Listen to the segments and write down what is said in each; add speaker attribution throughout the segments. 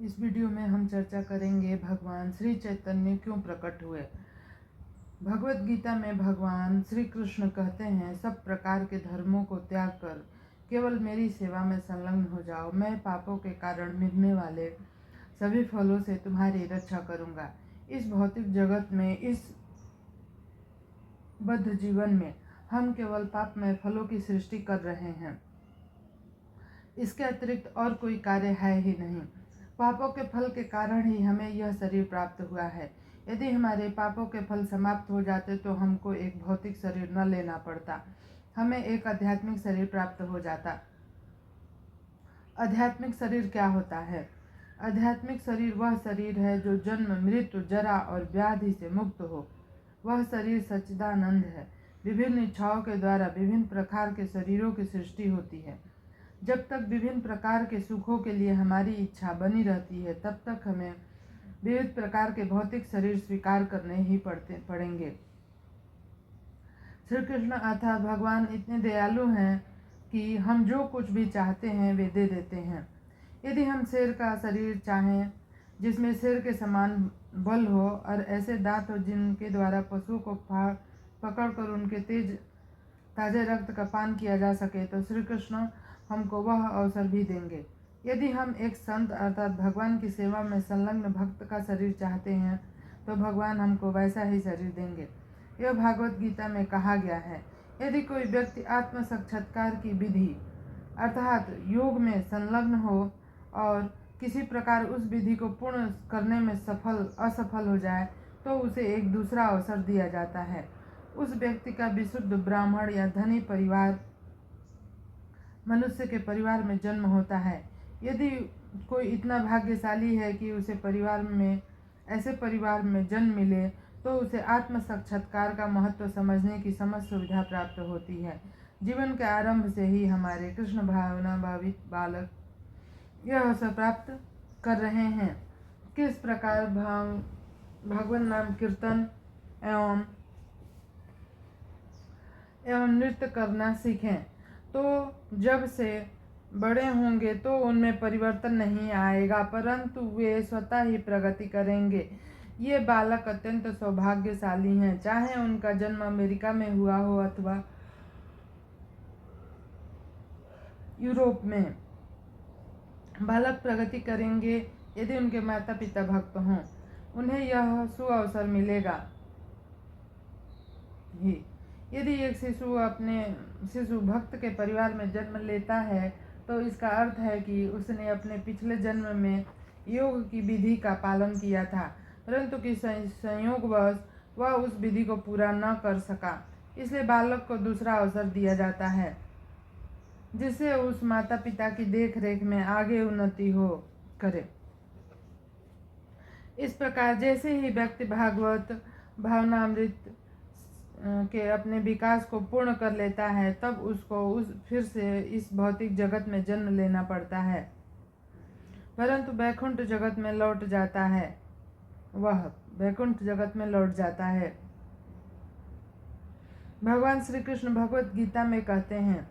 Speaker 1: इस वीडियो में हम चर्चा करेंगे भगवान श्री चैतन्य क्यों प्रकट हुए। भगवत गीता में भगवान श्री कृष्ण कहते हैं, सब प्रकार के धर्मों को त्याग कर केवल मेरी सेवा में संलग्न हो जाओ। मैं पापों के कारण मिलने वाले सभी फलों से तुम्हारी रक्षा करूंगा। इस भौतिक जगत में, इस बद्ध जीवन में हम केवल पापमय फलों की सृष्टि कर रहे हैं। इसके अतिरिक्त और कोई कार्य है ही नहीं। पापों के फल के कारण ही हमें यह शरीर प्राप्त हुआ है। यदि हमारे पापों के फल समाप्त हो जाते तो हमको एक भौतिक शरीर न लेना पड़ता, हमें एक आध्यात्मिक शरीर प्राप्त हो जाता। आध्यात्मिक शरीर क्या होता है? आध्यात्मिक शरीर वह शरीर है जो जन्म, मृत्यु, जरा और व्याधि से मुक्त हो। वह शरीर सच्चिदानंद है। विभिन्न इच्छाओं के द्वारा विभिन्न प्रकार के शरीरों की सृष्टि होती है। जब तक विभिन्न प्रकार के सुखों के लिए हमारी इच्छा बनी रहती है, तब तक हमें विविध प्रकार के भौतिक शरीर स्वीकार करने ही पड़ेंगे। श्री कृष्ण अर्थात भगवान इतने दयालु हैं कि हम जो कुछ भी चाहते हैं वे दे देते हैं। यदि हम शेर का शरीर चाहें जिसमें शेर के समान बल हो और ऐसे दांत हो जिनके द्वारा पशु को पकड़कर उनके ताजे रक्त का पान किया जा सके, तो श्री कृष्ण हमको वह अवसर भी देंगे। यदि हम एक संत अर्थात भगवान की सेवा में संलग्न भक्त का शरीर चाहते हैं, तो भगवान हमको वैसा ही शरीर देंगे। यह भागवत गीता में कहा गया है, यदि कोई व्यक्ति आत्म साक्षात्कार की विधि अर्थात योग में संलग्न हो और किसी प्रकार उस विधि को पूर्ण करने में असफल हो जाए, तो उसे एक दूसरा अवसर दिया जाता है। उस व्यक्ति का विशुद्ध ब्राह्मण या धनी परिवार मनुष्य के परिवार में जन्म होता है। यदि कोई इतना भाग्यशाली है कि उसे ऐसे परिवार में जन्म मिले, तो उसे आत्म साक्षात्कार का महत्व समझने की समस्त सुविधा प्राप्त होती है। जीवन के आरंभ से ही हमारे कृष्ण भावना भावित बालक यह अवसर प्राप्त कर रहे हैं। किस प्रकार भगवान नाम कीर्तन एवं नृत्य करना सीखें, तो जब से बड़े होंगे तो उनमें परिवर्तन नहीं आएगा, परंतु वे स्वतः ही प्रगति करेंगे। ये बालक अत्यंत सौभाग्यशाली हैं, चाहे उनका जन्म अमेरिका में हुआ हो अथवा यूरोप में। बालक प्रगति करेंगे यदि उनके माता पिता भक्त हों, उन्हें यह सुअवसर मिलेगा ही। यदि एक शिशु भक्त के परिवार में जन्म लेता है, तो इसका अर्थ है कि उसने अपने पिछले जन्म में योग की विधि का पालन किया था, परंतु कि संयोगवश वह उस विधि को पूरा न कर सका। इसलिए बालक को दूसरा अवसर दिया जाता है, जिससे उस माता पिता की देख रेख में आगे उन्नति करे। इस प्रकार जैसे ही व्यक्ति भागवत भावनामृत के अपने विकास को पूर्ण कर लेता है, तब उसको फिर से इस भौतिक जगत में जन्म लेना पड़ता है, परंतु वैकुंठ जगत में लौट जाता है। वह वैकुंठ जगत में लौट जाता है। भगवान श्री कृष्ण भगवत गीता में कहते हैं,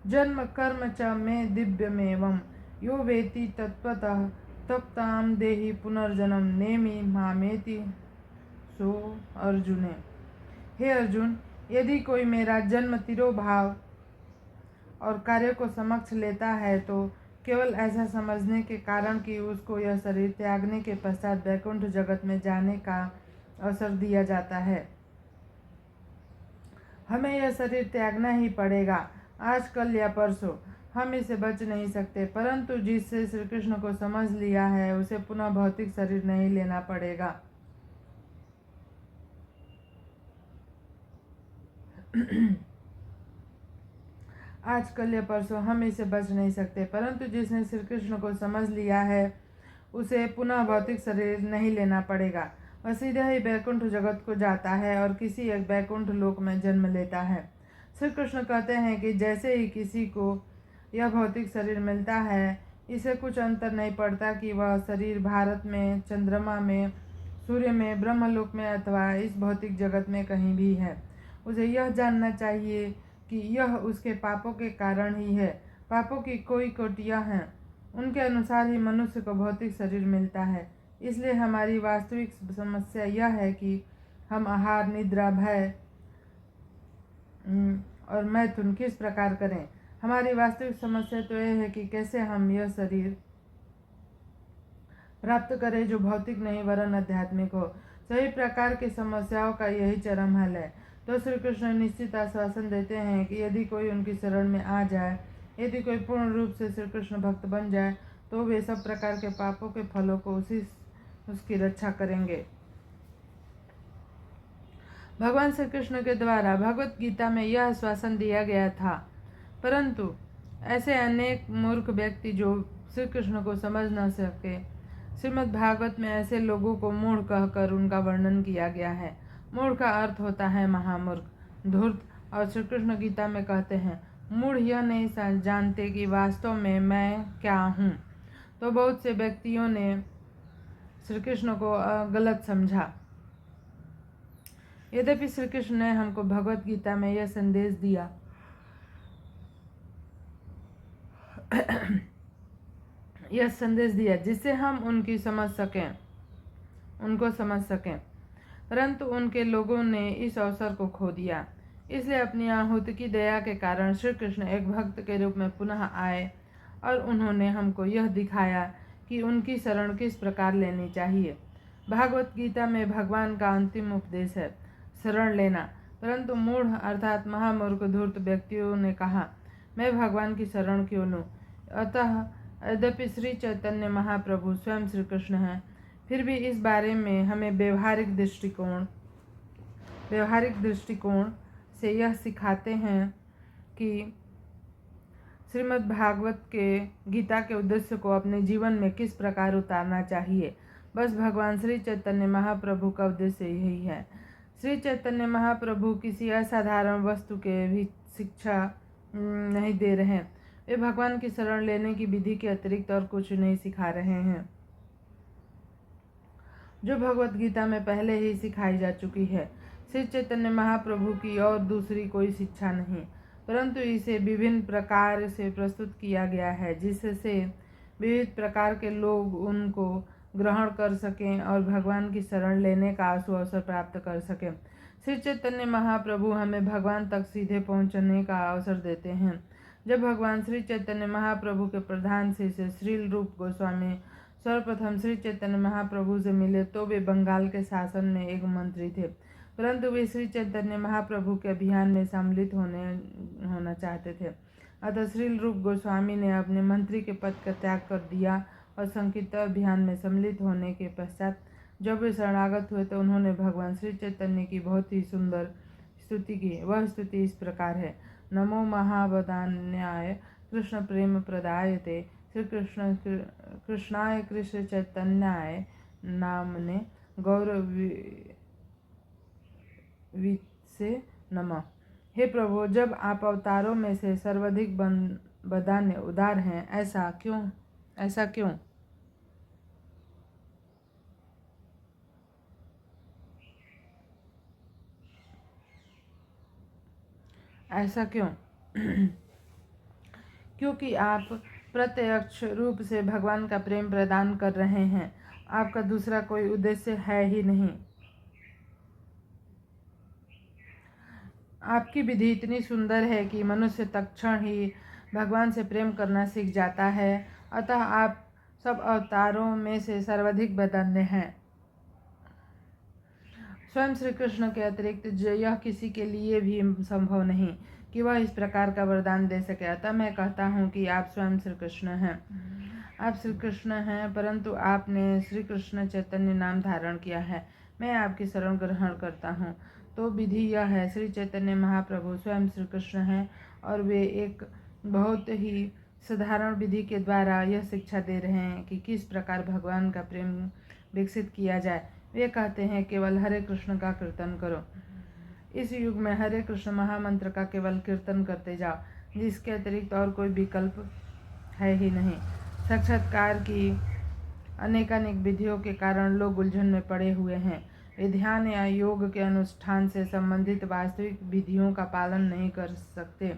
Speaker 1: जन्म कर्म च मे दिव्यमेवं यो वेति तत्त्वतः तप्ताम देहि पुनर्जन्म नेमि मामेति सो अर्जुने। हे अर्जुन, यदि कोई मेरा जन्म तिरोभाव और कार्य को समक्ष लेता है, तो केवल ऐसा समझने के कारण कि उसको यह शरीर त्यागने के पश्चात वैकुंठ जगत में जाने का अवसर दिया जाता है। हमें यह शरीर त्यागना ही पड़ेगा, आज कल या परसों। हम इसे बच नहीं सकते, परंतु जिससे श्री कृष्ण को समझ लिया है उसे पुनः भौतिक शरीर नहीं लेना पड़ेगा। आज कल या परसों हम इसे बच नहीं सकते, परंतु जिसने श्री कृष्ण को समझ लिया है उसे पुनः भौतिक शरीर नहीं लेना पड़ेगा। वह सीधे ही वैकुंठ जगत को जाता है और किसी एक वैकुंठ लोक में जन्म लेता है। श्री कृष्ण कहते हैं कि जैसे ही किसी को यह भौतिक शरीर मिलता है, इसे कुछ अंतर नहीं पड़ता कि वह शरीर भारत में, चंद्रमा में, सूर्य में, ब्रह्मलोक में अथवा इस भौतिक जगत में कहीं भी है। उसे यह जानना चाहिए कि यह उसके पापों के कारण ही है। पापों की कोई कोटियाँ हैं, उनके अनुसार ही मनुष्य को भौतिक शरीर मिलता है। इसलिए हमारी वास्तविक समस्या यह है कि हम आहार, निद्रा, भय और मैथुन किस प्रकार करें। हमारी वास्तविक समस्या तो यह है कि कैसे हम यह शरीर प्राप्त करें जो भौतिक नहीं वरन आध्यात्मिक हो। सभी प्रकार की समस्याओं का यही चरम हल है। तो श्री कृष्ण निश्चित आश्वासन देते हैं कि यदि कोई उनकी शरण में आ जाए, यदि कोई पूर्ण रूप से श्री कृष्ण भक्त बन जाए, तो वे सब प्रकार के पापों के फलों को उसकी रक्षा करेंगे। भगवान श्री कृष्ण के द्वारा भगवत गीता में यह आश्वासन दिया गया था, परंतु ऐसे अनेक मूर्ख व्यक्ति जो श्री कृष्ण को समझ न सके, श्रीमद् भागवत में ऐसे लोगों को मूढ़ कहकर उनका वर्णन किया गया है। मूढ़ का अर्थ होता है महामूर्ख, धूर्त। और श्री कृष्ण गीता में कहते हैं, मूढ़ यह नहीं जानते कि वास्तव में मैं क्या हूँ। तो बहुत से व्यक्तियों ने श्री कृष्ण को गलत समझा। यद्यपि श्री कृष्ण ने हमको भगवत गीता में यह संदेश दिया जिससे हम उनको समझ सकें, परंतु उनके लोगों ने इस अवसर को खो दिया। इसलिए अपनी आहुति की दया के कारण श्री कृष्ण एक भक्त के रूप में पुनः आए और उन्होंने हमको यह दिखाया कि उनकी शरण किस प्रकार लेनी चाहिए। भागवत गीता में भगवान का अंतिम उपदेश है शरण लेना, परंतु मूढ़ अर्थात महामूर्ख धूर्त व्यक्तियों ने कहा, मैं भगवान की शरण क्यों लूँ। अतः यद्यपि श्री चैतन्य महाप्रभु स्वयं श्री कृष्ण हैं, फिर भी इस बारे में हमें व्यवहारिक दृष्टिकोण से यह सिखाते हैं कि श्रीमद् भागवत के गीता के उद्देश्य को अपने जीवन में किस प्रकार उतारना चाहिए। बस भगवान श्री चैतन्य महाप्रभु का उद्देश्य यही है। श्री चैतन्य महाप्रभु किसी असाधारण वस्तु के भी शिक्षा नहीं दे रहे हैं। वे भगवान की शरण लेने की विधि के अतिरिक्त और कुछ नहीं सिखा रहे हैं, जो भगवत गीता में पहले ही सिखाई जा चुकी है। श्री चैतन्य महाप्रभु की और दूसरी कोई शिक्षा नहीं, परंतु इसे विभिन्न प्रकार से प्रस्तुत किया गया है, जिससे विविध प्रकार के लोग उनको ग्रहण कर सकें और भगवान की शरण लेने का अवसर प्राप्त कर सकें। श्री चैतन्य महाप्रभु हमें भगवान तक सीधे पहुंचने का अवसर देते हैं। जब भगवान श्री चैतन्य महाप्रभु के प्रधान शिष्य श्रील रूप गोस्वामी सर्वप्रथम श्री चैतन्य महाप्रभु से मिले तो वे बंगाल के शासन में एक मंत्री थे, परंतु वे श्री चैतन्य महाप्रभु के अभियान में सम्मिलित होना चाहते थे। अतः श्रील रूप गोस्वामी ने अपने मंत्री के पद का त्याग कर दिया और संकीर्तन अभियान में सम्मिलित होने के पश्चात जब वे शरणागत हुए तो उन्होंने भगवान श्री चैतन्य की बहुत ही सुंदर स्तुति की। वह स्तुति इस प्रकार है, नमो महावदान्याय कृष्ण प्रेम प्रदायते श्री कृष्णाय कृष्ण चैतन्याय नामने गौरवीसे नमः। हे प्रभु, जब आप अवतारों में से सर्वाधिक बदान्य उदार हैं, ऐसा क्यों? ऐसा क्यों? क्योंकि आप प्रत्यक्ष रूप से भगवान का प्रेम प्रदान कर रहे हैं। आपका दूसरा कोई उद्देश्य है ही नहीं। आपकी विधि इतनी सुंदर है कि मनुष्य तत्क्षण ही भगवान से प्रेम करना सीख जाता है। अतः आप सब अवतारों में से सर्वाधिक बदान्य हैं। स्वयं श्री कृष्ण के अतिरिक्त यह किसी के लिए भी संभव नहीं कि वह इस प्रकार का वरदान दे सके। अतः मैं कहता हूँ कि आप स्वयं श्री कृष्ण हैं। आप श्री कृष्ण हैं, परंतु आपने श्री कृष्ण चैतन्य नाम धारण किया है। मैं आपकी शरण ग्रहण करता हूँ। तो विधि यह है, श्री चैतन्य महाप्रभु स्वयं श्री कृष्ण हैं और वे एक बहुत ही साधारण विधि के द्वारा यह शिक्षा दे रहे हैं कि किस प्रकार भगवान का प्रेम विकसित किया जाए। वे कहते हैं, केवल हरे कृष्ण का कीर्तन करो। इस युग में हरे कृष्ण महामंत्र का केवल कीर्तन करते जाओ, जिसके अतिरिक्त और कोई विकल्प है ही नहीं। साक्षात्कार की अनेकानेक विधियों के कारण लोग उलझन में पड़े हुए हैं। वे ध्यान या योग के अनुष्ठान से संबंधित वास्तविक विधियों का पालन नहीं कर सकते।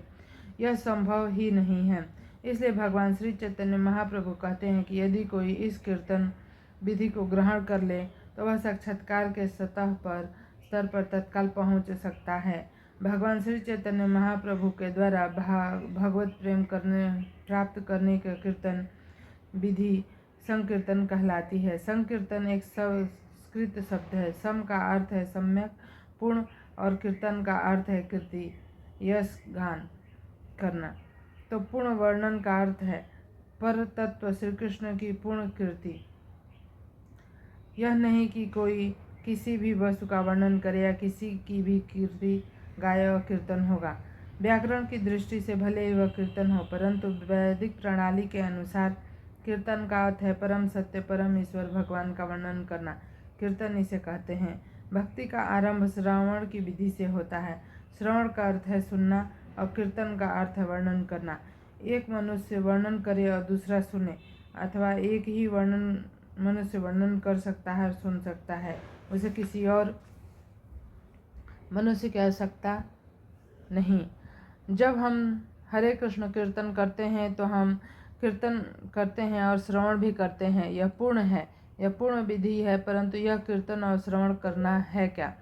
Speaker 1: यह संभव ही नहीं है। इसलिए भगवान श्री चैतन्य महाप्रभु कहते हैं कि यदि कोई इस कीर्तन विधि को ग्रहण कर ले तो वह साक्षात्कार के स्तर पर तत्काल पहुंच सकता है। भगवान श्री चैतन्य महाप्रभु के द्वारा भगवत प्रेम प्राप्त करने का कीर्तन विधि संकीर्तन कहलाती है। संकीर्तन एक संस्कृत शब्द है। सम का अर्थ है सम्यक पूर्ण और कीर्तन का अर्थ है कीर्ति यश गान करना। तो पूर्ण वर्णन का अर्थ है पर तत्व श्री कृष्ण की पूर्ण कीर्ति। यह नहीं कि कोई किसी भी वस्तु का वर्णन करे या किसी की भी कीर्ति गाय और कीर्तन होगा। व्याकरण की दृष्टि से भले ही वह कीर्तन हो, परंतु वैदिक प्रणाली के अनुसार कीर्तन का अर्थ है परम सत्य परम ईश्वर भगवान का वर्णन करना। कीर्तन इसे कहते हैं। भक्ति का आरंभ श्रवण की विधि से होता है। श्रवण का अर्थ है सुनना और कीर्तन का अर्थ है वर्णन करना। एक मनुष्य वर्णन करे और दूसरा सुने, अथवा एक ही मनुष्य वर्णन कर सकता है और सुन सकता है, उसे किसी और मनुष्य की आवश्यकता नहीं। जब हम हरे कृष्ण कीर्तन करते हैं तो हम कीर्तन करते हैं और श्रवण भी करते हैं। यह पूर्ण है, यह पूर्ण विधि है, परंतु यह कीर्तन और श्रवण करना है क्या?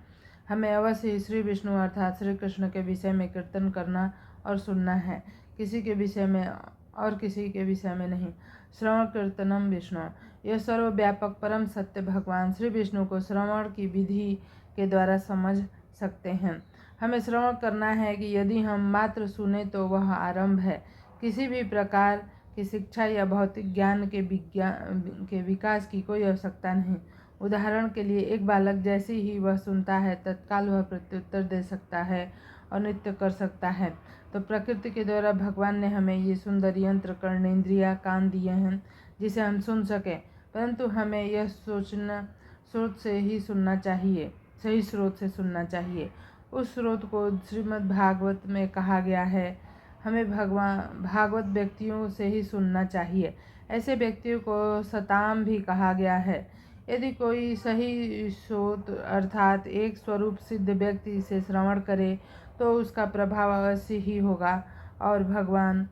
Speaker 1: हमें अवश्य ही श्री विष्णु अर्थात श्री कृष्ण के विषय में कीर्तन करना और सुनना है, किसी के विषय में और किसी के विषय में नहीं। श्रवण कीर्तनम विष्णु, यह सर्वव्यापक परम सत्य भगवान श्री विष्णु को श्रवण की विधि के द्वारा समझ सकते हैं। हमें श्रवण करना है कि यदि हम मात्र सुने तो वह आरंभ है। किसी भी प्रकार की शिक्षा या भौतिक ज्ञान के विकास की कोई आवश्यकता नहीं। उदाहरण के लिए एक बालक जैसे ही वह सुनता है तत्काल वह प्रत्युत्तर दे सकता है और नृत्य कर सकता है। तो प्रकृति के द्वारा भगवान ने हमें ये सुंदर यंत्र कर्णेंद्रिया कान दिए हैं जिसे हम सुन सकें, परंतु हमें यह स्रोत से ही सुनना चाहिए, सही स्रोत से सुनना चाहिए। उस स्रोत को श्रीमद् भागवत में कहा गया है। हमें भागवत व्यक्तियों से ही सुनना चाहिए। ऐसे व्यक्तियों को सताम भी कहा गया है। यदि कोई सही स्रोत अर्थात एक स्वरूप सिद्ध व्यक्ति से श्रवण करे तो उसका प्रभाव अवश्य ही होगा और भगवान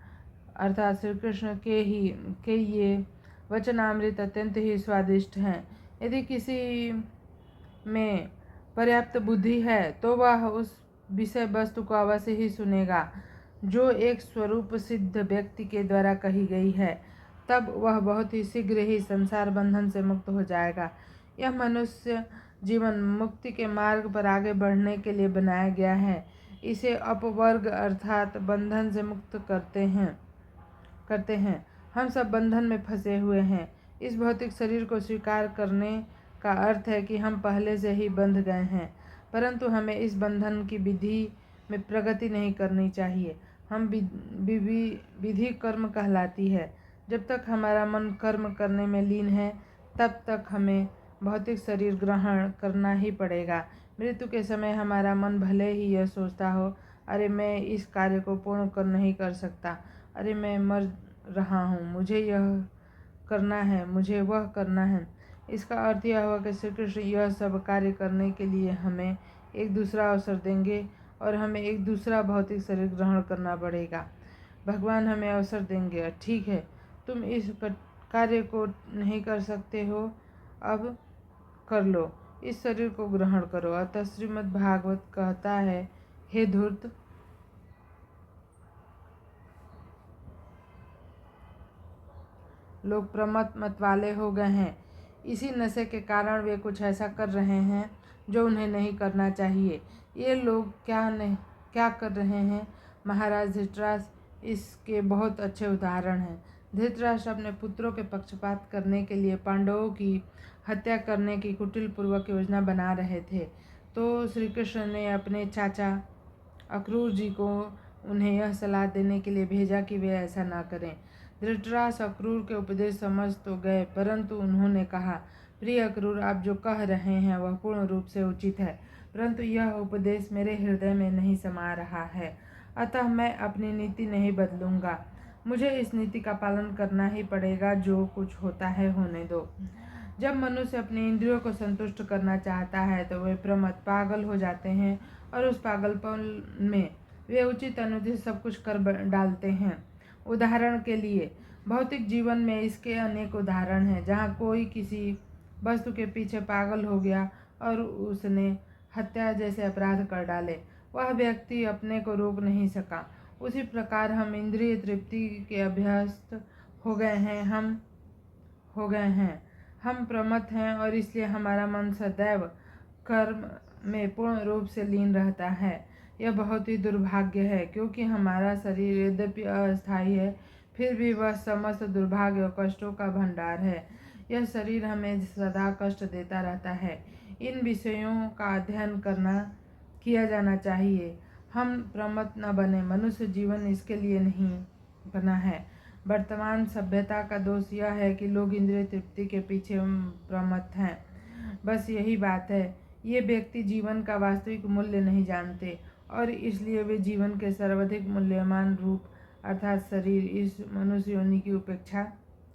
Speaker 1: अर्थात श्री कृष्ण के ये वचनामृत अत्यंत ही स्वादिष्ट हैं। यदि किसी में पर्याप्त बुद्धि है तो वह उस विषय वस्तु को अवश्य ही सुनेगा जो एक स्वरूप सिद्ध व्यक्ति के द्वारा कही गई है। तब वह बहुत ही शीघ्र ही संसार बंधन से मुक्त हो जाएगा। यह मनुष्य जीवन मुक्ति के मार्ग पर आगे बढ़ने के लिए बनाया गया है। इसे अपवर्ग अर्थात बंधन से मुक्त करते हैं। हम सब बंधन में फंसे हुए हैं। इस भौतिक शरीर को स्वीकार करने का अर्थ है कि हम पहले से ही बंध गए हैं, परंतु हमें इस बंधन की विधि में प्रगति नहीं करनी चाहिए। हम विधि कर्म कहलाती है। जब तक हमारा मन कर्म करने में लीन है तब तक हमें भौतिक शरीर ग्रहण करना ही पड़ेगा। मृत्यु के समय हमारा मन भले ही यह सोचता हो, अरे मैं इस कार्य को पूर्ण नहीं कर सकता, अरे मैं मर रहा हूँ, मुझे यह करना है, मुझे वह करना है। इसका अर्थ यह हुआ कि श्री कृष्ण यह सब कार्य करने के लिए हमें एक दूसरा अवसर देंगे और हमें एक दूसरा भौतिक शरीर ग्रहण करना पड़ेगा। भगवान हमें अवसर देंगे, ठीक है तुम इस कार्य को नहीं कर सकते हो, अब कर लो, इस शरीर को ग्रहण करो। अतः श्रीमद् भागवत कहता है, हे धूर्त, लोग प्रमत्त मत वाले हो गए हैं। इसी नशे के कारण वे कुछ ऐसा कर रहे हैं जो उन्हें नहीं करना चाहिए। ये लोग क्या कर रहे हैं? महाराज धृतराष्ट्र इसके बहुत अच्छे उदाहरण हैं। धृतराष्ट्र अपने पुत्रों के पक्षपात करने के लिए पांडवों की हत्या करने की कुटिलपूर्वक योजना बना रहे थे। तो श्री कृष्ण ने अपने चाचा अक्रूर जी को उन्हें यह सलाह देने के लिए भेजा कि वे ऐसा ना करें। धृतराष्ट्र अक्रूर के उपदेश समझ तो गए, परंतु उन्होंने कहा, प्रिय अक्रूर, आप जो कह रहे हैं वह पूर्ण रूप से उचित है, परंतु यह उपदेश मेरे हृदय में नहीं समा रहा है, अतः मैं अपनी नीति नहीं बदलूंगा। मुझे इस नीति का पालन करना ही पड़ेगा, जो कुछ होता है होने दो। जब मनुष्य अपनी इंद्रियों को संतुष्ट करना चाहता है तो वे प्रमत्त पागल हो जाते हैं और उस पागलपन में वे उचित अनुचित सब कुछ कर डालते हैं। उदाहरण के लिए भौतिक जीवन में इसके अनेक उदाहरण हैं, जहाँ कोई किसी वस्तु के पीछे पागल हो गया और उसने हत्या जैसे अपराध कर डाले। वह व्यक्ति अपने को रोक नहीं सका। उसी प्रकार हम इंद्रिय तृप्ति के अभ्यस्त हो गए हैं। हम प्रमत्त हैं और इसलिए हमारा मन सदैव कर्म में पूर्ण रूप से लीन रहता है। यह बहुत ही दुर्भाग्य है, क्योंकि हमारा शरीर यद्यपि अस्थायी है, फिर भी वह समस्त दुर्भाग्य और कष्टों का भंडार है। यह शरीर हमें सदा कष्ट देता रहता है। इन विषयों का अध्ययन किया जाना चाहिए। हम प्रमत्त न बने। मनुष्य जीवन इसके लिए नहीं बना है। वर्तमान सभ्यता का दोष यह है कि लोग इंद्रिय तृप्ति के पीछे प्रमत्त हैं। बस यही बात है। ये व्यक्ति जीवन का वास्तविक मूल्य नहीं जानते और इसलिए वे जीवन के सर्वाधिक मूल्यवान रूप अर्थात शरीर, इस मनुष्य योनि की उपेक्षा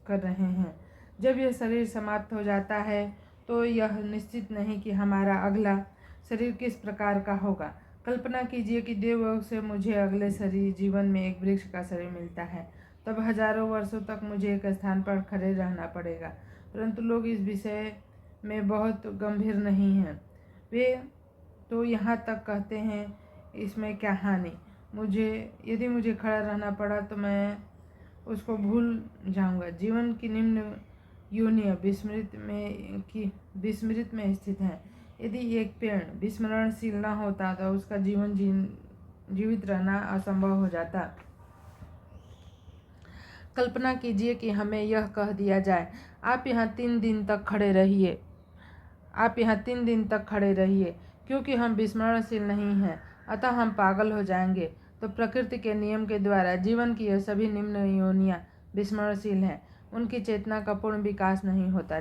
Speaker 1: कर रहे हैं। जब यह शरीर समाप्त हो जाता है तो यह निश्चित नहीं कि हमारा अगला शरीर किस प्रकार का होगा। कल्पना कीजिए कि देवलोक से मुझे अगले शरीर जीवन में एक वृक्ष का शरीर मिलता है। तब हजारों वर्षों तक मुझे एक स्थान पर खड़े रहना पड़ेगा। परंतु लोग इस विषय में बहुत गंभीर नहीं हैं। वे तो यहाँ तक कहते हैं, इसमें क्या हानि। यदि मुझे खड़ा रहना पड़ा तो मैं उसको भूल जाऊंगा। जीवन की निम्न योनियां विस्मृत में स्थित हैं। यदि एक पेड़ विस्मरणशील न होता तो उसका जीवित रहना असंभव हो जाता। कल्पना कीजिए कि हमें यह कह दिया जाए, आप यहाँ 3 दिन तक खड़े रहिए, क्योंकि हम विस्मरणशील नहीं हैं, अतः हम पागल हो जाएंगे। तो प्रकृति के नियम के द्वारा जीवन की यह सभी निम्न योनियां विस्मरणशील हैं। उनकी चेतना का पूर्ण विकास नहीं होता।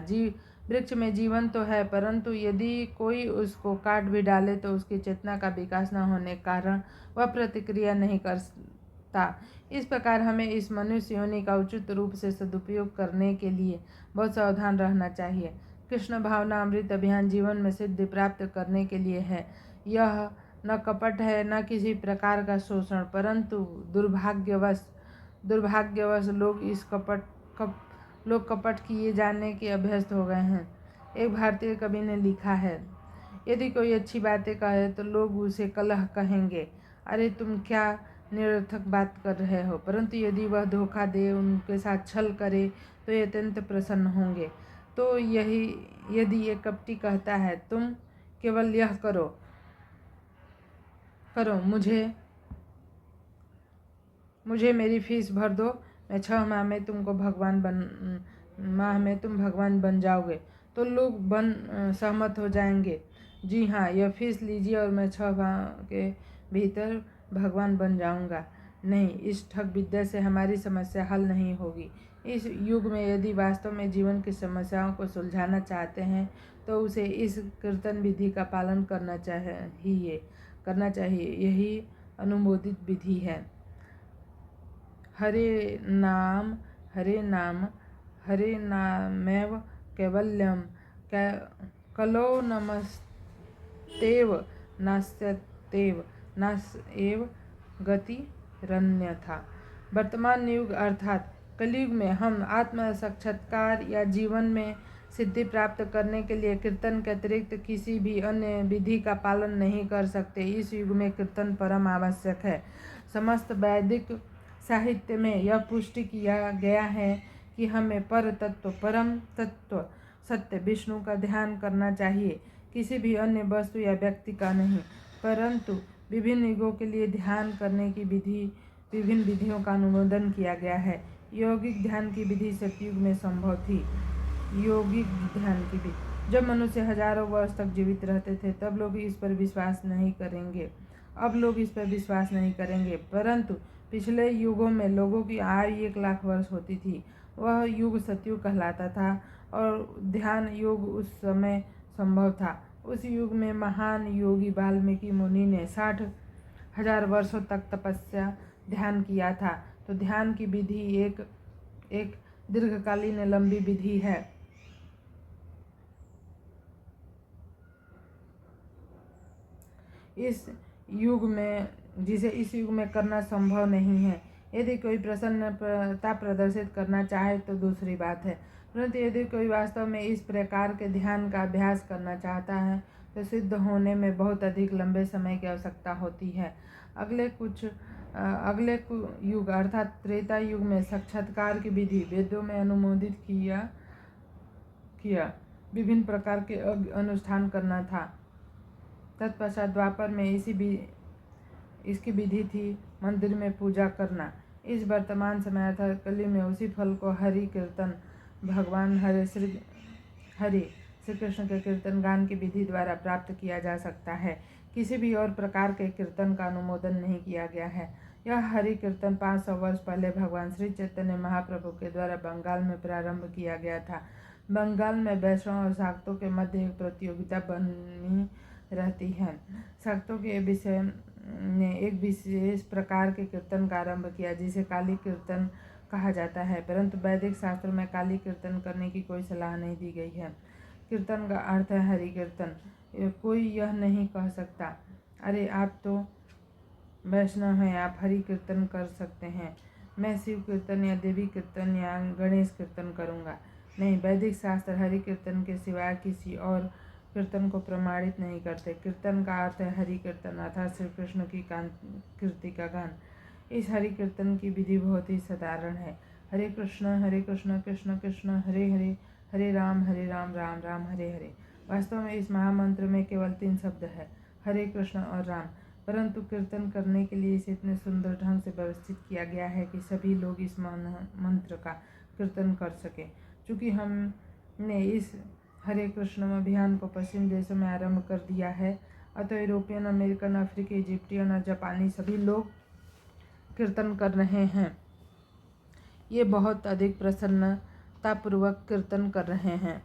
Speaker 1: वृक्ष में जीवन तो है, परंतु यदि कोई उसको काट भी डाले तो उसकी चेतना का विकास न होने के कारण वह प्रतिक्रिया नहीं करता। इस प्रकार हमें इस मनुष्य योनि का उचित रूप से सदुपयोग करने के लिए बहुत सावधान रहना चाहिए। कृष्ण भावना अमृत अभियान जीवन में सिद्धि प्राप्त करने के लिए है। यह न कपट है, न किसी प्रकार का शोषण, परंतु दुर्भाग्यवश लोग कपट किए जाने के अभ्यस्त हो गए हैं। एक भारतीय कवि ने लिखा है, यदि कोई अच्छी बातें कहे तो लोग उसे कलह कहेंगे, अरे तुम क्या निरर्थक बात कर रहे हो। परंतु यदि वह धोखा दे, उनके साथ छल करे तो ये अत्यंत प्रसन्न होंगे। तो यदि एक कपटी कहता है, तुम केवल यह करो, मुझे मेरी फीस भर दो, मैं 6 माह में तुम भगवान बन जाओगे, तो लोग सहमत हो जाएंगे। जी हाँ, यह फीस लीजिए और मैं 6 माह के भीतर भगवान बन जाऊंगा। नहीं, इस ठग विद्या से हमारी समस्या हल नहीं होगी। इस युग में यदि वास्तव में जीवन की समस्याओं को सुलझाना चाहते हैं तो उसे इस कीर्तन विधि का पालन करना चाहिए। यही अनुमोदित विधि है। हरे नामेव कैवल्यम, कलो नमस्तेव नास्त्यतेव नास्येव गतिरन्यथा। वर्तमान युग अर्थात कलयुग में हम आत्म साक्षात्कार या जीवन में सिद्धि प्राप्त करने के लिए कीर्तन के अतिरिक्त किसी भी अन्य विधि का पालन नहीं कर सकते। इस युग में कीर्तन परम आवश्यक है। समस्त वैदिक साहित्य में यह पुष्टि किया गया है कि हमें परम तत्व सत्य विष्णु का ध्यान करना चाहिए, किसी भी अन्य वस्तु या व्यक्ति का नहीं। परंतु विभिन्न युगों के लिए ध्यान करने की विभिन्न विधियों का अनुमोदन किया गया है। यौगिक ध्यान की विधि सतयुग में संभव थी। यौगिक ध्यान की विधि, जब मनुष्य हजारों वर्ष तक जीवित रहते थे, तब लोग इस पर विश्वास नहीं करेंगे। अब लोग इस पर विश्वास नहीं करेंगे, परंतु पिछले युगों में लोगों की आयु 1 लाख वर्ष होती थी। वह युग सतयुग कहलाता था और ध्यान योग उस समय संभव था। उस युग में महान योगी वाल्मीकि मुनि ने 60,000 वर्षों तक तपस्या ध्यान किया था। तो ध्यान की विधि एक दीर्घकालीन लंबी विधि है। जिसे इस युग में करना संभव नहीं है। यदि कोई प्रसन्नता प्रदर्शित करना चाहे तो दूसरी बात है, परंतु यदि कोई वास्तव में इस प्रकार के ध्यान का अभ्यास करना चाहता है तो सिद्ध होने में बहुत अधिक लंबे समय की आवश्यकता होती है। अगले युग अर्थात त्रेता युग में साक्षात्कार की विधि वेदों में अनुमोदित किया विभिन्न प्रकार के अनुष्ठान करना था। तत्पश्चात द्वापर में इसकी विधि थी मंदिर में पूजा करना। इस वर्तमान समय अर्थात कली में उसी फल को हरि कीर्तन भगवान श्री कृष्ण के कीर्तन गान की विधि द्वारा प्राप्त किया जा सकता है। किसी भी और प्रकार के कीर्तन का अनुमोदन नहीं किया गया है। यह हरि कीर्तन 500 वर्ष पहले भगवान श्री चैतन्य महाप्रभु के द्वारा बंगाल में प्रारंभ किया गया था। बंगाल में वैष्णव और शाक्तों के मध्य एक प्रतियोगिता बनी रहती है। शाक्तों के विषय ने एक विशेष प्रकार के कीर्तन का आरंभ किया जिसे काली कीर्तन कहा जाता है, परंतु वैदिक शास्त्रों में काली कीर्तन करने की कोई सलाह नहीं दी गई है। कीर्तन का अर्थ है हरि कीर्तन। कोई यह नहीं कह सकता, अरे आप तो वैष्णव हैं, आप हरि कीर्तन कर सकते हैं, मैं शिव कीर्तन या देवी कीर्तन या गणेश कीर्तन करूँगा। नहीं, वैदिक शास्त्र हरि कीर्तन के सिवाय किसी और कीर्तन को प्रमाणित नहीं करते। कीर्तन का अर्थ है हरि कीर्तन अर्थात श्री कृष्ण की कीर्ति का गान। इस हरि कीर्तन की विधि बहुत ही साधारण है। हरे कृष्ण कृष्ण कृष्ण हरे हरे, हरे राम राम राम हरे हरे। वास्तव में इस महामंत्र में केवल 3 शब्द है, हरे कृष्ण और राम, परंतु कीर्तन करने के लिए इसे इतने सुंदर ढंग से व्यवस्थित किया गया है कि सभी लोग इस मंत्र का कीर्तन कर सके। चूँकि हमने इस हरे कृष्ण अभियान को पश्चिम देशों में आरंभ कर दिया है, अतः यूरोपियन, अमेरिकन, अफ्रीकी, इजिप्टियन और जापानी सभी लोग कीर्तन कर रहे हैं। ये बहुत अधिक प्रसन्नतापूर्वक कीर्तन कर रहे हैं।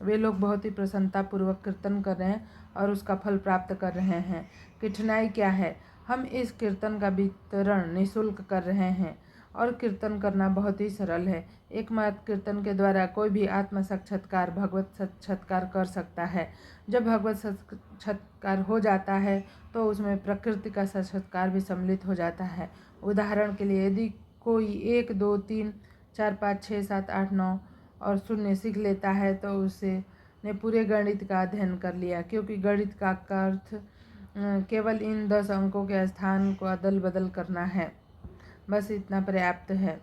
Speaker 1: वे लोग बहुत ही प्रसन्नतापूर्वक कीर्तन कर रहे हैं और उसका फल प्राप्त कर रहे हैं। कठिनाई क्या है? हम इस कीर्तन का वितरण निःशुल्क कर रहे हैं और कीर्तन करना बहुत ही सरल है। एकमात्र कीर्तन के द्वारा कोई भी आत्म साक्षात्कार, भगवत साक्षात्कार कर सकता है। जब भगवत साक्षात्कार हो जाता है तो उसमें प्रकृति का साक्षात्कार भी सम्मिलित हो जाता है। उदाहरण के लिए, यदि कोई 1 2 3 4 5 6 7 8 9 और 0 सीख लेता है तो उसने पूरे गणित का अध्ययन कर लिया, क्योंकि गणित का अर्थ केवल इन 10 अंकों के स्थान को अदल बदल करना है। बस इतना पर्याप्त है।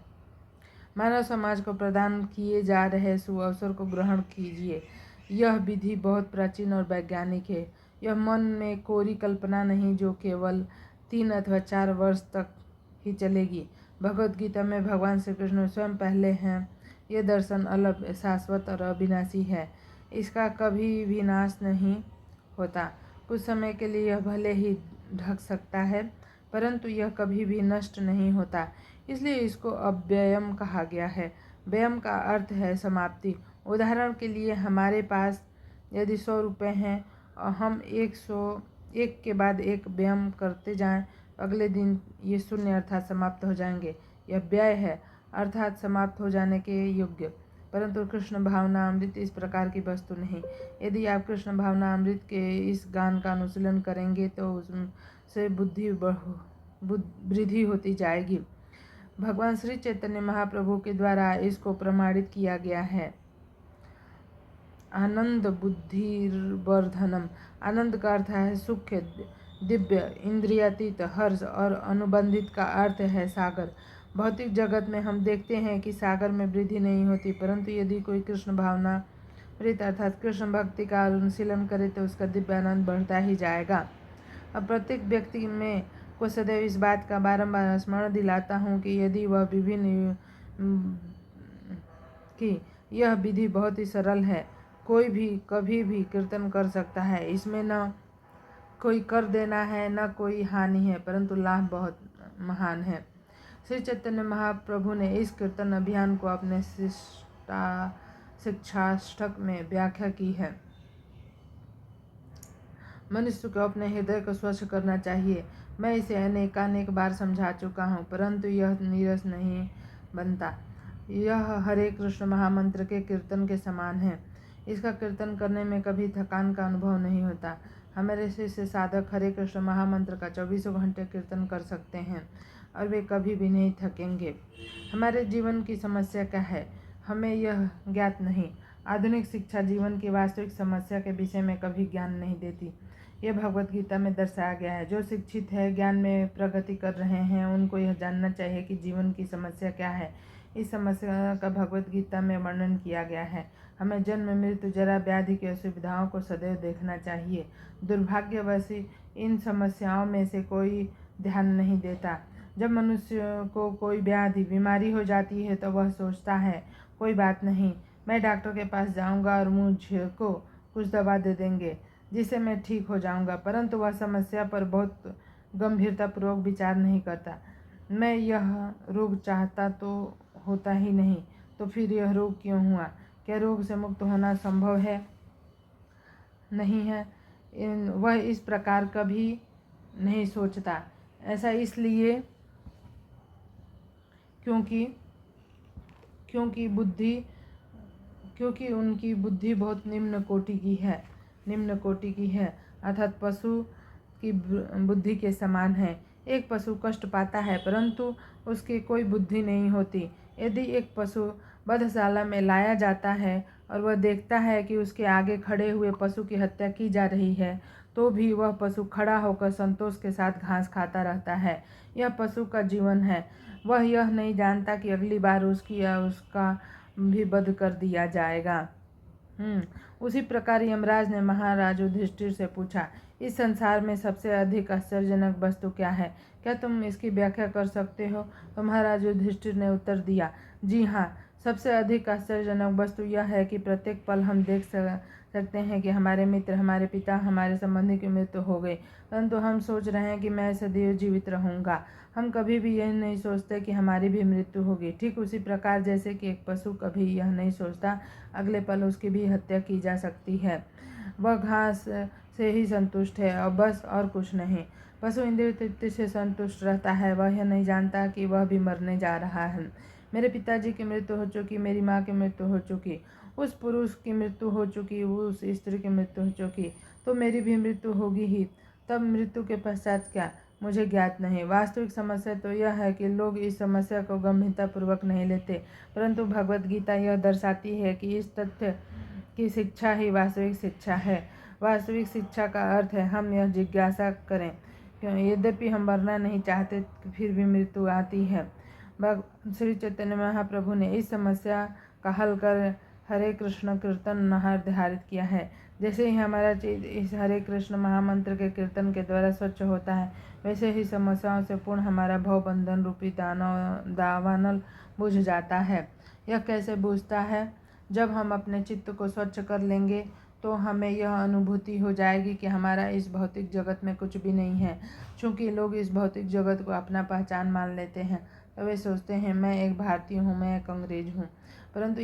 Speaker 1: मानव समाज को प्रदान किए जा रहे सुअवसर को ग्रहण कीजिए। यह विधि बहुत प्राचीन और वैज्ञानिक है। यह मन में कोरी कल्पना नहीं जो केवल 3 अथवा 4 वर्ष तक ही चलेगी। भगवद गीता में भगवान श्री कृष्ण स्वयं पहले हैं। ये दर्शन अलग, शाश्वत और अविनाशी है। इसका कभी भी नाश नहीं होता। कुछ समय के लिए यह भले ही ढक सकता है, परंतु यह कभी भी नष्ट नहीं होता। इसलिए इसको अव्ययम कहा गया है। व्ययम का अर्थ है समाप्ति। उदाहरण के लिए, हमारे पास यदि 100 रुपये हैं और हम 101 के बाद एक व्ययम करते जाएं, तो अगले दिन ये शून्य अर्थात समाप्त हो जाएंगे। यह व्यय है अर्थात समाप्त हो जाने के योग्य। परंतु कृष्ण भावना अमृत इस प्रकार की वस्तु नहीं। यदि आप कृष्ण भावना अमृत के इस गान का अनुशीलन करेंगे तो उससे बुद्धि वृद्धि होती जाएगी। भगवान श्री चैतन्य महाप्रभु के द्वारा इसको प्रमाणित किया गया है। आनंद बुद्धिवर्धनम। आनंद का अर्थ है सुख, दिव्य, इंद्रियातीत, हर्ष और अनुबंधित का अर्थ है सागर। भौतिक जगत में हम देखते हैं कि सागर में वृद्धि नहीं होती, परंतु यदि कोई कृष्ण भावना अर्थात कृष्ण भक्ति का अनुशीलन करे तो उसका दिव्य आनंद बढ़ता ही जाएगा। अब प्रत्येक व्यक्ति में को सदैव इस बात का बारंबार स्मरण दिलाता हूँ कि यदि वह कि यह विधि बहुत ही सरल है। कोई भी कभी भी कीर्तन कर सकता है। इसमें न कोई कर देना है न कोई हानि है, परंतु लाभ बहुत महान है। श्री चैतन्य महाप्रभु ने इस कीर्तन अभियान को अपने शिक्षाष्टक में व्याख्या की है। मनुष्य को अपने हृदय को स्वच्छ करना चाहिए। मैं इसे अनेकानेक बार समझा चुका हूँ, परंतु यह नीरस नहीं बनता। यह हरे कृष्ण महामंत्र के कीर्तन के समान है। इसका कीर्तन करने में कभी थकान का अनुभव नहीं होता। हमारे शिष्य साधक हरे कृष्ण महामंत्र का 24 घंटे कीर्तन कर सकते हैं। और वे कभी भी नहीं थकेंगे। हमारे जीवन की समस्या क्या है, हमें यह ज्ञात नहीं। आधुनिक शिक्षा जीवन की वास्तविक समस्या के विषय में कभी ज्ञान नहीं देती। यह भगवत गीता में दर्शाया गया है। जो शिक्षित है, ज्ञान में प्रगति कर रहे हैं, उनको यह जानना चाहिए कि जीवन की समस्या क्या है। इस समस्या का भगवत गीता में वर्णन किया गया है। हमें जन्म, मृत्यु, जरा, व्याधि की असुविधाओं को सदैव देखना चाहिए। दुर्भाग्यवश इन समस्याओं में से कोई ध्यान नहीं देता। जब मनुष्य को कोई व्याधि, बीमारी हो जाती है तो वह सोचता है, कोई बात नहीं, मैं डॉक्टर के पास जाऊंगा और मुझको कुछ दवा दे देंगे जिससे मैं ठीक हो जाऊंगा, परंतु वह समस्या पर बहुत गंभीरतापूर्वक विचार नहीं करता। मैं यह रोग चाहता तो होता ही नहीं, तो फिर यह रोग क्यों हुआ? क्या रोग से मुक्त होना संभव है? नहीं है। वह इस प्रकार कभी नहीं सोचता। ऐसा इसलिए क्योंकि उनकी बुद्धि बहुत निम्न कोटि की है, अर्थात पशु की बुद्धि के समान है। एक पशु कष्ट पाता है परंतु उसकी कोई बुद्धि नहीं होती। यदि एक पशु वधशाला में लाया जाता है और वह देखता है कि उसके आगे खड़े हुए पशु की हत्या की जा रही है, तो भी वह पशु खड़ा होकर संतोष के साथ घास खाता रहता है। यह पशु का जीवन है। वह यह नहीं जानता कि अगली बार उसकी या उसका भी वध कर दिया जाएगा। उसी प्रकार यमराज ने महाराज युधिष्ठिर से पूछा, इस संसार में सबसे अधिक आश्चर्यजनक वस्तु क्या है? क्या तुम इसकी व्याख्या कर सकते हो? तो महाराज युधिष्ठिर ने उत्तर दिया, जी हाँ, सबसे अधिक आश्चर्यजनक वस्तु यह है कि प्रत्येक पल हम देख सकते हैं कि हमारे मित्र, हमारे पिता, हमारे संबंधी की मृत्यु हो गई, परंतु हम सोच रहे हैं कि मैं सदैव जीवित रहूंगा। हम कभी भी यह नहीं सोचते कि हमारी भी मृत्यु होगी। ठीक उसी प्रकार जैसे कि एक पशु कभी यह नहीं सोचता अगले पल उसकी भी हत्या की जा सकती है। वह घास से ही संतुष्ट है और बस, और कुछ नहीं। पशु इंद्रिय तृप्ति से संतुष्ट रहता है। वह यह नहीं जानता कि वह भी मरने जा रहा है। मेरे पिताजी की मृत्यु हो चुकी, मेरी माँ की मृत्यु हो चुकी, उस पुरुष की मृत्यु हो चुकी, उस स्त्री की मृत्यु हो चुकी, तो मेरी भी मृत्यु होगी ही। तब मृत्यु के पश्चात क्या, मुझे ज्ञात नहीं। वास्तविक समस्या तो यह है कि लोग इस समस्या को गंभीरतापूर्वक नहीं लेते, परंतु भगवत गीता यह दर्शाती है कि इस तथ्य की शिक्षा ही वास्तविक शिक्षा है। वास्तविक शिक्षा का अर्थ है हम यह जिज्ञासा करें, यद्यपि हम मरना नहीं चाहते फिर भी मृत्यु आती है। श्री चैतन्य महाप्रभु ने इस समस्या का हल कर हरे कृष्ण कीर्तन निर्धारित किया है। जैसे ही हमारा चित्त इस हरे कृष्ण महामंत्र के कीर्तन के द्वारा स्वच्छ होता है, वैसे ही समस्याओं से पूर्ण हमारा भवबंधन रूपी दावानल बुझ जाता है। यह कैसे बुझता है? जब हम अपने चित्त को स्वच्छ कर लेंगे तो हमें यह अनुभूति हो जाएगी कि हमारा इस भौतिक जगत में कुछ भी नहीं है। चूँकि लोग इस भौतिक जगत को अपना पहचान मान लेते हैं, तो वे सोचते हैं मैं एक भारतीय हूँ, मैं एक अंग्रेज हूँ। परंतु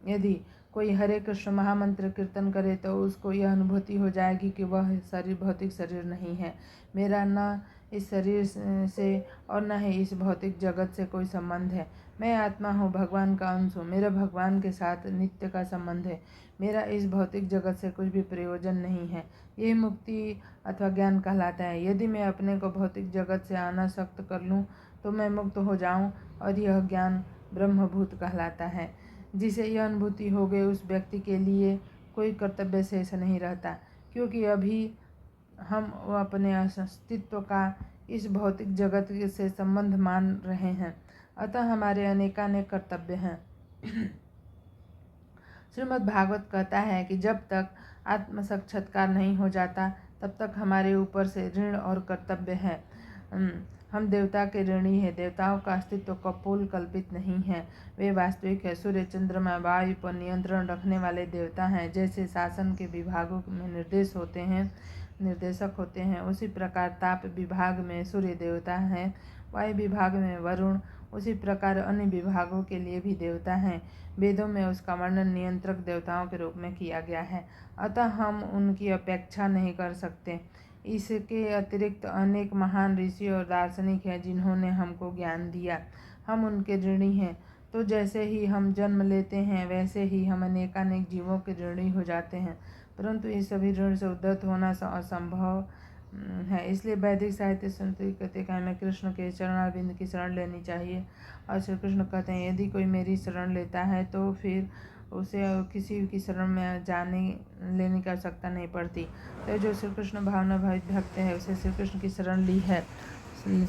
Speaker 1: यदि कोई हरे कृष्ण महामंत्र कीर्तन करे तो उसको यह अनुभूति हो जाएगी कि वह शरीर भौतिक शरीर नहीं है। मेरा न इस शरीर से और न ही इस भौतिक जगत से कोई संबंध है। मैं आत्मा हूँ, भगवान का अंश हूँ। मेरा भगवान के साथ नित्य का संबंध है। मेरा इस भौतिक जगत से कुछ भी प्रयोजन नहीं है। यही मुक्ति अथवा ज्ञान कहलाता है। यदि मैं अपने को भौतिक जगत से अनासक्त कर लूँ तो मैं मुक्त हो जाऊँ, और यह ज्ञान ब्रह्मभूत कहलाता है। जिसे यह अनुभूति हो गई उस व्यक्ति के लिए कोई कर्तव्य शेष नहीं रहता, क्योंकि अभी हम अपने अस्तित्व का इस भौतिक जगत से संबंध मान रहे हैं। अतः हमारे अनेकानेक कर्तव्य हैं। श्रीमद् भागवत कहता है कि जब तक आत्म साक्षात्कार नहीं हो जाता तब तक हमारे ऊपर से ऋण और कर्तव्य है। हम देवता के ऋणी हैं। देवताओं का अस्तित्व कपोल कल्पित नहीं है, वे वास्तविक है। सूर्य, चंद्रमा, वायु पर नियंत्रण रखने वाले देवता हैं। जैसे शासन के विभागों में निर्देशक होते हैं, उसी प्रकार ताप विभाग में सूर्य देवता हैं, वायु विभाग में वरुण, उसी प्रकार अन्य विभागों के लिए भी देवता हैं। वेदों में उसका वर्णन नियंत्रक देवताओं के रूप में किया गया है, अतः हम उनकी अपेक्षा नहीं कर सकते। इसके अतिरिक्त अनेक महान ऋषि और दार्शनिक हैं जिन्होंने हमको ज्ञान दिया। हम उनके ऋणी हैं। तो जैसे ही हम जन्म लेते हैं वैसे ही हम अनेकानेक जीवों के ऋणी हो जाते हैं, परंतु इस सभी ऋण से उद्धत होना असंभव है। इसलिए वैदिक साहित्य कहते हैं हमें कृष्ण के चरणारविंद की शरण लेनी चाहिए। और श्री कृष्ण कहते हैं यदि कोई मेरी शरण लेता है तो फिर उसे किसी की शरण में लेने की आवश्यकता नहीं पड़ती। तो जो श्री कृष्ण भावना भावित भक्त है उसे श्री कृष्ण की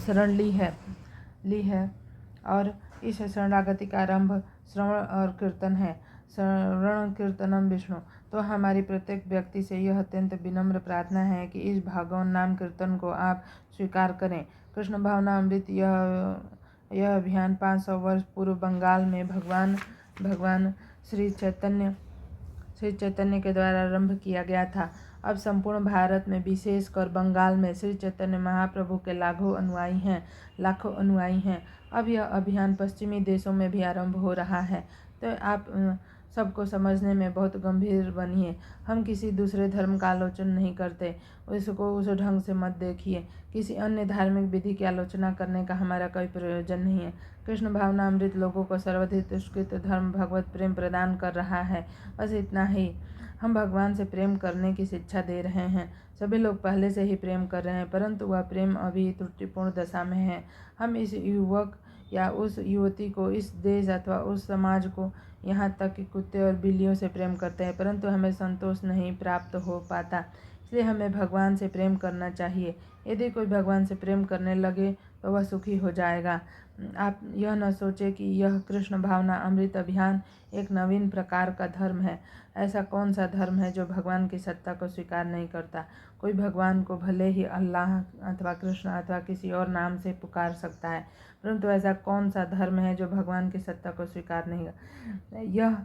Speaker 1: शरण ली है। और इस शरणागति का आरंभ श्रवण और कीर्तन है। श्रवण कीर्तनम विष्णु। तो हमारी प्रत्येक व्यक्ति से यह अत्यंत विनम्र प्रार्थना है कि इस भगवान नाम कीर्तन को आप स्वीकार करें। कृष्ण भावना अमृत यह अभियान 500 वर्ष पूर्व बंगाल में भगवान श्री चैतन्य के द्वारा आरंभ किया गया था। अब संपूर्ण भारत में विशेषकर बंगाल में श्री चैतन्य महाप्रभु के लाखों अनुयायी हैं। अब यह अभियान पश्चिमी देशों में भी आरंभ हो रहा है। तो आप सबको समझने में बहुत गंभीर बनिए। हम किसी दूसरे धर्म का आलोचना नहीं करते, उसको उस ढंग से मत देखिए। किसी अन्य धार्मिक विधि की आलोचना करने का हमारा कोई प्रयोजन नहीं है। कृष्ण भावना अमृत लोगों को सर्वाधिक उत्कृष्ट धर्म भगवत प्रेम प्रदान कर रहा है। बस इतना ही। हम भगवान से प्रेम करने की शिक्षा दे रहे हैं। सभी लोग पहले से ही प्रेम कर रहे हैं, परंतु वह प्रेम अभी त्रुटिपूर्ण दशा में है। हम इस युवक या उस युवती को, इस देश अथवा उस समाज को, यहाँ तक कि कुत्ते और बिल्लियों से प्रेम करते हैं, परंतु हमें संतोष नहीं प्राप्त हो पाता। इसलिए हमें भगवान से प्रेम करना चाहिए। यदि कोई भगवान से प्रेम करने लगे तो वह सुखी हो जाएगा। आप यह न सोचें कि यह कृष्ण भावना अमृत अभियान एक नवीन प्रकार का धर्म है। ऐसा कौन सा धर्म है जो भगवान की सत्ता को स्वीकार नहीं करता? कोई भगवान को भले ही अल्लाह अथवा कृष्ण अथवा किसी और नाम से पुकार सकता है, परंतु ऐसा कौन सा धर्म है जो भगवान की सत्ता को स्वीकार नहीं करता?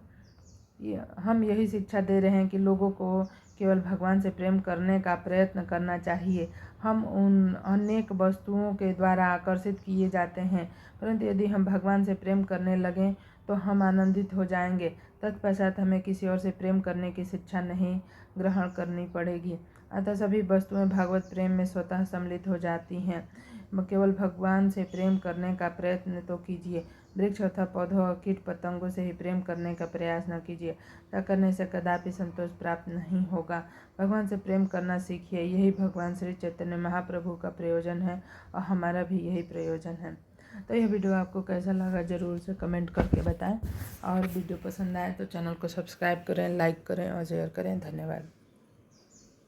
Speaker 1: हम यही शिक्षा दे रहे हैं कि लोगों को केवल भगवान से प्रेम करने का प्रयत्न करना चाहिए। हम उन अनेक वस्तुओं के द्वारा आकर्षित किए जाते हैं, परंतु यदि हम भगवान से प्रेम करने लगें तो हम आनंदित हो जाएंगे। तत्पश्चात हमें किसी और से प्रेम करने की शिक्षा नहीं ग्रहण करनी पड़ेगी। अतः सभी वस्तुएं भगवत प्रेम में स्वतः सम्मिलित हो जाती हैं। केवल भगवान से प्रेम करने का प्रयत्न तो कीजिए। वृक्ष अथवा पौधों और कीट पतंगों से ही प्रेम करने का प्रयास न कीजिए। ऐसा करने से कदापि संतोष प्राप्त नहीं होगा। भगवान से प्रेम करना सीखिए। यही भगवान श्री चैतन्य महाप्रभु का प्रयोजन है और हमारा भी यही प्रयोजन है। तो यह वीडियो आपको कैसा लगा ज़रूर से कमेंट करके बताएं। और वीडियो पसंद आए तो चैनल को सब्सक्राइब करें, लाइक करें और शेयर करें। धन्यवाद।